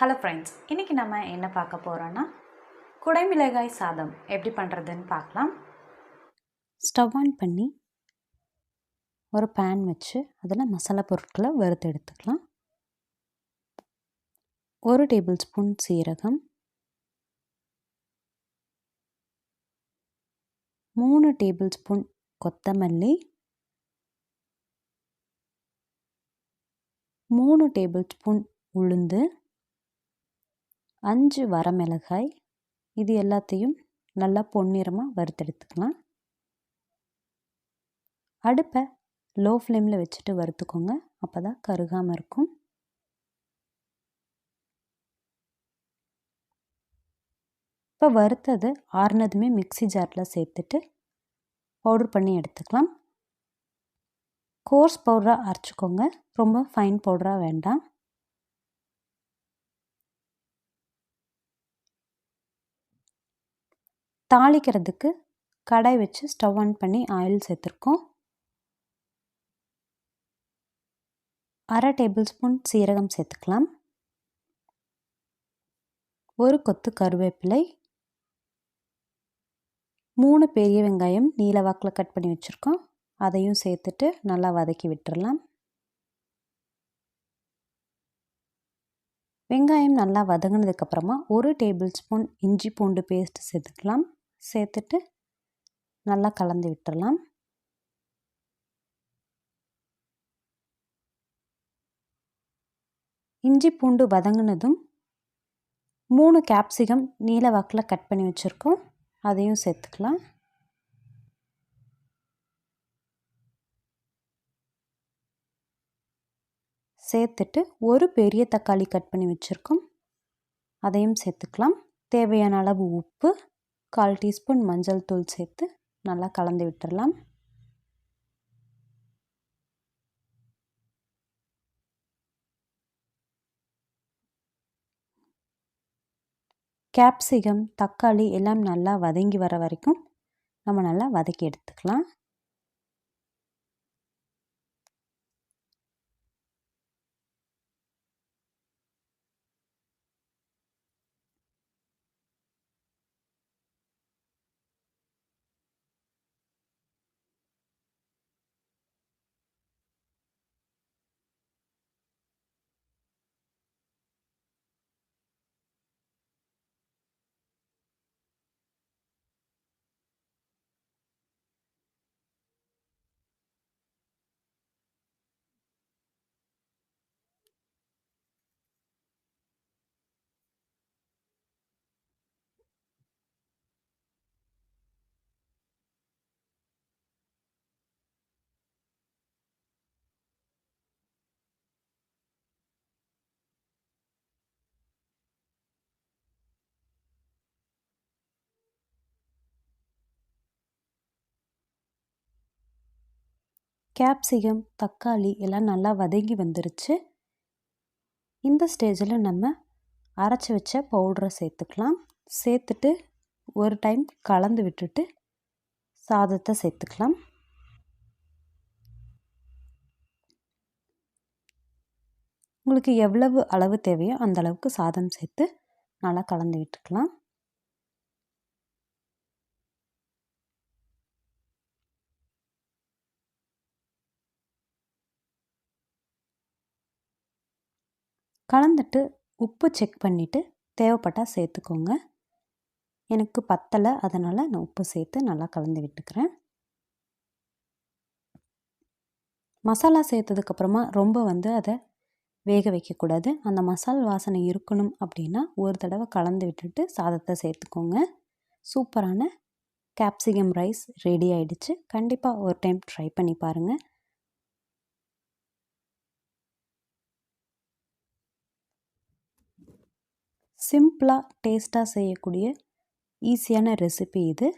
Hello friends, இன்றைக்கி நம்ம என்ன பார்க்க போகிறோன்னா குடைமிளகாய் சாதம் எப்படி பண்ணுறதுன்னு பார்க்கலாம். ஸ்டவ் ஆன் பண்ணி ஒரு பேன் வச்சு அதில் மசாலா பொருட்களை வறுத்து எடுத்துக்கலாம். 1 டேபிள் ஸ்பூன் சீரகம், 3 டேபிள் ஸ்பூன் கொத்தமல்லி, 3 டேபிள் ஸ்பூன் உளுந்து, 5 வரமிளகாய். இது எல்லாத்தையும் நல்லா பொன்னிறமாக வறுத்தெடுத்துக்கலாம். அடுப்பை லோ ஃப்ளேமில் வச்சுட்டு வறுத்துக்கோங்க, அப்போ தான் கருகாமல் இருக்கும். இப்போ வறுத்தது ஆறுனதுமே மிக்ஸி ஜாரில் சேர்த்துட்டு பவுடர் பண்ணி எடுத்துக்கலாம். கோர்ஸ் பவுடராக அரைச்சிக்கோங்க, ரொம்ப ஃபைன் பவுடராக வேண்டாம். தாளிக்கிறதுக்கு கடாய் வச்சு ஸ்டவ் ஆன் பண்ணி ஆயில் சேர்த்துருக்கோம். 1/2 டேபிள் ஸ்பூன் சீரகம் சேர்த்துக்கலாம். 1 கொத்து கருவேப்பிலை, 3 பெரிய வெங்காயம் நீல வாக்கில் கட் பண்ணி வச்சுருக்கோம், அதையும் சேர்த்துட்டு நல்லா வதக்கி விட்டுறலாம். வெங்காயம் நல்லா வதங்கினதுக்கப்புறமா 1 டேபிள் ஸ்பூன் இஞ்சி பூண்டு பேஸ்ட் சேர்த்துக்கலாம். சேர்த்துட்டு நல்லா கலந்து விட்டுறலாம். இஞ்சி பூண்டு வதங்கினதும் 3 கேப்சிகம் நீல வாக்கில் கட் பண்ணி வச்சுருக்கோம், அதையும் சேர்த்துக்கலாம். சேர்த்துட்டு 1 பெரிய தக்காளி கட் பண்ணி வச்சுருக்கோம், அதையும் சேர்த்துக்கலாம். தேவையான அளவு உப்பு, 1/4 டீஸ்பூன் மஞ்சள் தூள் சேர்த்து நல்லா கலந்து விட்டுறலாம். கேப்சிகம் தக்காளி எல்லாம் நல்லா வதங்கி வர வரைக்கும் நம்ம நல்லா வதக்கி எடுத்துக்கலாம். கேப்சிகம் தக்காளி எல்லாம் நல்லா வதங்கி வந்துருச்சு. இந்த ஸ்டேஜில் நம்ம அரைச்சி வச்ச பவுடரை சேர்த்துக்கலாம். சேர்த்துட்டு ஒரு டைம் கலந்து விட்டுட்டு சாதத்தை சேர்த்துக்கலாம். உங்களுக்கு எவ்வளவு அளவு தேவையோ அந்த அளவுக்கு சாதம் சேர்த்து நல்லா கலந்து விட்டுக்கலாம். கலந்துட்டு உப்பு செக் பண்ணிவிட்டு தேவைப்பட்டால் சேர்த்துக்கோங்க. எனக்கு பத்தலை, அதனால் நான் உப்பு சேர்த்து நல்லா கலந்து விட்டுக்கிறேன். மசாலா சேர்த்ததுக்கப்புறமா ரொம்ப அதை வேக வைக்கக்கூடாது. அந்த மசால் வாசனை இருக்கணும் அப்படின்னா ஒரு தடவை கலந்து விட்டுட்டு சாதத்தை சேர்த்துக்கோங்க. சூப்பரான கேப்சிகம் ரைஸ் ரெடி ஆகிடுச்சு. கண்டிப்பாக ஒரு டைம் ட்ரை பண்ணி பாருங்கள். சிம்பிளாக டேஸ்ட்டாக செய்யக்கூடிய ஈஸியான ரெசிபி இது.